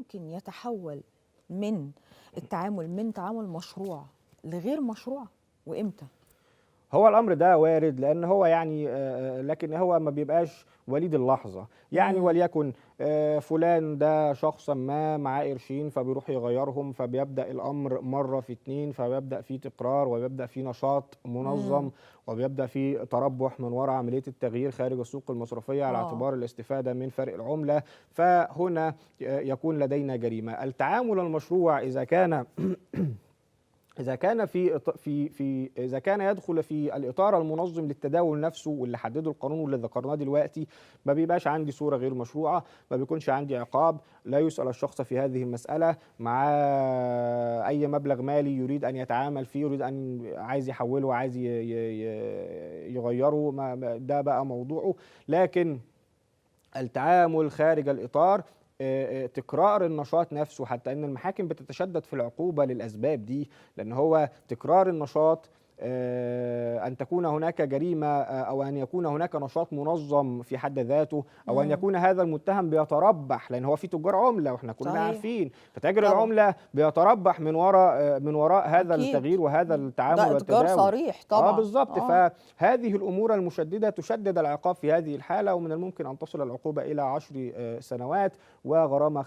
ممكن يتحول من من تعامل مشروع لغير مشروع، وامتى؟ هو الامر ده وارد، لان هو يعني لكن هو ما بيبقاش وليد اللحظه. يعني وليكن فلان ده شخصا ما معاه قرشين فبيروح يغيرهم، فبيبدا الامر مره في اتنين، فبيبدا في تكرار وبيبدا في نشاط منظم وبيبدا في تربح من وراء عمليه التغيير خارج السوق المصرفيه على اعتبار الاستفاده من فرق العمله. فهنا يكون لدينا جريمه. التعامل المشروع إذا كان يدخل في الإطار المنظم للتداول نفسه واللي حدده القانون واللي ذكرناه دلوقتي، ما بيبقاش عندي صورة غير مشروعة، ما بيكونش عندي عقاب، لا يسأل الشخص في هذه المسألة مع أي مبلغ مالي يريد أن يتعامل فيه، يريد أن عايز يحوله، عايز يغيره، ده بقى موضوعه. لكن التعامل خارج الإطار، تكرار النشاط نفسه، حتى ان المحاكم بتتشدد في العقوبه للاسباب دي، لان هو تكرار النشاط، ان تكون هناك جريمه، او ان يكون هناك نشاط منظم في حد ذاته، او ان يكون هذا المتهم بيتربح، لان هو في تجار عمله واحنا كلنا عارفين، فتاجر العمله بيتربح من وراء هذا التغيير وهذا التعامل ده والتداول. اتجار صريح طبعا. بالظبط. فهذه الامور المشدده تشدد العقاب في هذه الحاله، ومن الممكن ان تصل العقوبه الى 10 سنوات وغرامه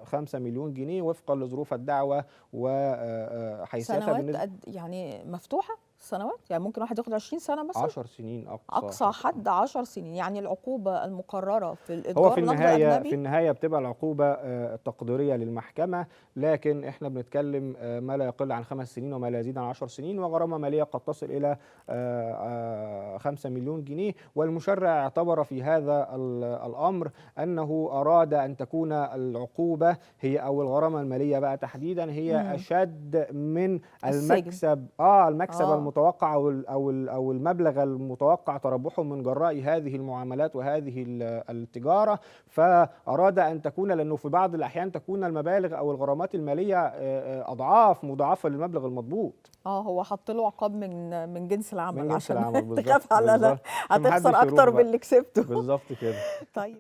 5 مليون جنيه وفقا لظروف الدعوه وحيثيتها. سنوات يعني مفتوحه سنوات، يعني ممكن واحد ياخد 20 سنه مثلا، 10 سنين اقصى حد 10 سنين. يعني العقوبه المقرره في الاتجار هو في النهايه بتبقى العقوبه تقديريه للمحكمه، لكن احنا بنتكلم ما لا يقل عن 5 سنين وما لا يزيد عن 10 سنين، وغرامه ماليه قد تصل الى 5 مليون جنيه. والمشرع اعتبر في هذا الامر انه اراد ان تكون العقوبه هي، او الغرامه الماليه بقى تحديدا، هي اشد من المكسب المتوقع او المبلغ المتوقع تربحه من جراء هذه المعاملات وهذه التجاره. فاراد ان تكون، لانه في بعض الاحيان تكون المبالغ او الغرامات الماليه اضعاف مضاعفه للمبلغ المضبوط. هو حط له عقاب من جنس العمل، من جنس العمل تخاف على بالظبط، هتخسر اكتر من اللي كسبته. بالظبط كده. طيب